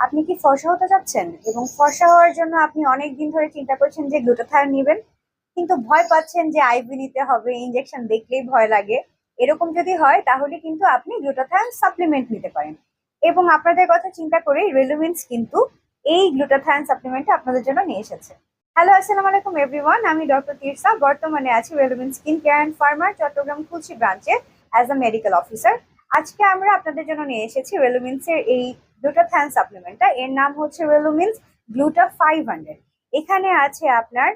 আপনি কি ফর্সা হতে চাচ্ছেন এবং ফর্সা হওয়ার জন্য আপনি অনেক দিন ধরে চিন্তা করছেন যে গ্লুটাথায়ন নেবেন, কিন্তু ভয় পাচ্ছেন যে আইভি নিতে হবে, ইনজেকশন দেখলেই ভয় লাগে। এরকম যদি হয় তাহলে কিন্তু আপনি গ্লুটাথায়ন সাপ্লিমেন্ট নিতে পারেন। এবং আপনাদের কথা চিন্তা করে রেলুমিন্স কিন্তু এই গ্লুটাথায়ন সাপ্লিমেন্টটা আপনাদের জন্য নিয়ে এসেছে। হ্যালো, আসসালামু আলাইকুম এভরিওয়ান, আমি ডক্টর তিরসা। বর্তমানে আছি রেলুমিন স্কিন কেয়ার অ্যান্ড ফার্মার চট্টগ্রাম কুলচি ব্রাঞ্চে অ্যাজ আ মেডিকেল অফিসার। আজকে আমরা আপনাদের জন্য নিয়ে এসেছি রেলুমিন্সের এই গ্লুটাথায়ন সাপ্লিমেন্টটা। এর নাম হচ্ছে রেলুমিন্স গ্লুটা 500। এখানে আছে আপনার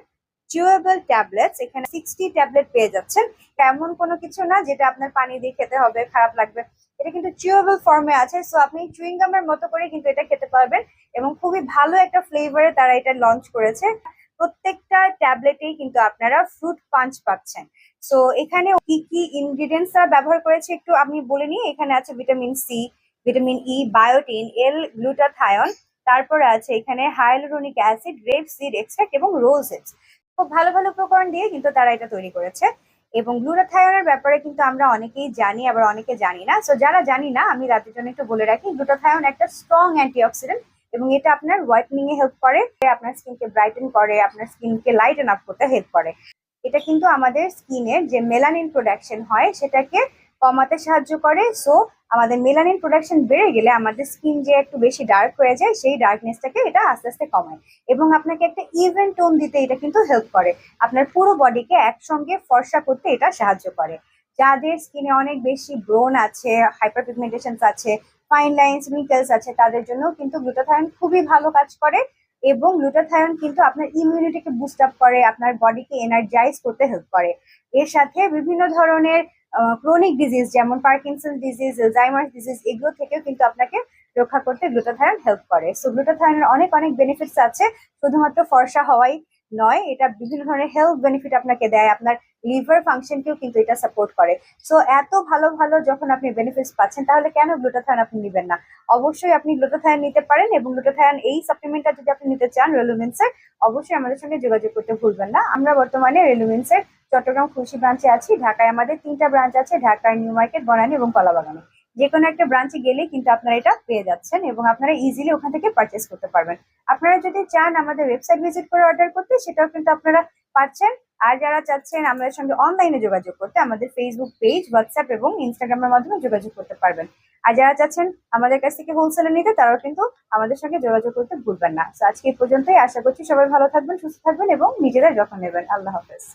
চিউয়েবল ট্যাবলেটস, এখানে 60 ট্যাবলেট পেয়ে যাচ্ছেন। এমন কোনো কিছু না যেটা আপনার পানি দিয়ে খেতে হবে, খারাপ লাগবে। এটা কিন্তু চিউয়েবল ফর্মে আছে, সো আপনি চুইং গামের মতো করে কিন্তু এটা খেতে পারবেন। এবং খুবই ভালো একটা ফ্লেভারে তারা এটা লঞ্চ করেছে। প্রত্যেকটা ট্যাবলেটেই কিন্তু আপনারা ফ্রুট পাঞ্চ পাচ্ছেন। সো এখানে কি কি ইনগ্রিডিয়েন্টস তারা ব্যবহার করেছে একটু আমি বলে নিই। এখানে আছে vitamin C, vitamin E, biotin, L glutathione, তারপরে আছে এখানে hyaluronic acid, red seed extract এবং রোজ হিপস। খুব ভালো ভালো উপকরণ দিয়ে কিন্তু তারা এটা তৈরি করেছে। এবং গ্লুটাথায়নের ব্যাপারে কিন্তু আমরা অনেকেই জানি, আবার অনেকে জানি না। সো যারা জানি না, আমি তাদের জন্য একটু বলে রাখি, গ্লুটাথায়ন একটা স্ট্রং অ্যান্টিঅক্সিডেন্ট এবং এটা আপনার হোয়াইটনিং এ হেল্প করে, আপনার স্কিনকে ব্রাইটেন করে, আপনার স্কিনকে লাইটেন আপ করতে হেল্প করে। এটা কিন্তু আমাদের স্কিনের যে মেলানিন প্রোডাকশন হয় সেটাকে কমাতে সাহায্য করে। সো আমাদের মেলানিন প্রোডাকশন বেড়ে গেলে আমাদের স্কিন যে একটু বেশি ডার্ক হয়ে যায়, সেই ডার্কনেসটাকে এটা আস্তে আস্তে কমায়। এবং আপনাকে একটা ইভেন টোন দিতে এটা কিন্তু হেল্প করে। আপনার পুরো বডিকে একসঙ্গে ফর্সা করতে এটা সাহায্য করে। যাদের স্কিনে অনেক বেশি ব্রোন আছে, হাইপার পিগমেন্টেশন আছে, ফাইন লাইন্স, রিঙ্কেলস আছে, তাদের জন্য কিন্তু গ্লুটাথায়ন খুবই ভালো কাজ করে। এবং গ্লুটাথায়ন কিন্তু আপনার ইমিউনিটিকে বুস্ট আপ করে, আপনার বডিকে এনার্জাইজ করতে হেল্প করে। এর সাথে বিভিন্ন ধরনের ক্রনিক ডিজিজ যেমন পার্কিনসন ডিজিজ, অ্যালজাইমার ডিজিজ, এগুলো থেকেও কিন্তু আপনাকে রক্ষা করতে গ্লুটাথায়ন হেল্প করে। সো গ্লুটাথায়নের অনেক অনেক বেনিফিটস আছে, শুধুমাত্র ফর্সা হওয়াই নয়, এটা বিভিন্ন ধরনের হেলথ বেনিফিট আপনাকে দেয়। আপনার লিভার ফাংশনকেও কিন্তু এটা সাপোর্ট করে। সো এত ভালো ভালো যখন আপনি বেনিফিটস পাচ্ছেন, তাহলে কেন গ্লুটাথায়ন আপনি নেবেন না? অবশ্যই আপনি গ্লুটাথায়ন নিতে পারেন। এবং গ্লুটাথায়ন এই সাপ্লিমেন্টটা যদি আপনি নিতে চান রেলুমিন্সের, অবশ্যই আমাদের সঙ্গে যোগাযোগ করতে ভুলবেন না। আমরা বর্তমানে রেলুমিন্সের চট্টগ্রাম খুলশি ব্রাঞ্চে আছি। ঢাকায় আমাদের 3টা ব্রাঞ্চ আছে, ঢাকার নিউ মার্কেট, বনানী এবং কলাবাগানে। যে কোনো একটা ব্রাঞ্চে গেলেই কিন্তু আপনারা এটা পেয়ে যাচ্ছেন এবং আপনারা ইজিলি ওখান থেকে পারচেস করতে পারবেন। আপনারা যদি চান আমাদের ওয়েবসাইট ভিজিট করে অর্ডার করতে, সেটাও কিন্তু আপনারা পাচ্ছেন। আর যারা চাচ্ছেন আমাদের সঙ্গে অনলাইনে যোগাযোগ করতে, আমাদের ফেসবুক পেজ, হোয়াটসঅ্যাপ এবং ইনস্টাগ্রামের মাধ্যমে যোগাযোগ করতে পারবেন। আর যারা চাচ্ছেন আমাদের কাছ থেকে হোলসেলে নিতে, তারাও কিন্তু আমাদের সঙ্গে যোগাযোগ করতে ভুলবেন না। তো আজকে এই পর্যন্তই। আশা করছি সবাই ভালো থাকবেন, সুস্থ থাকবেন এবং নিজেদের যত্ন নেবেন। আল্লাহ হাফেজ।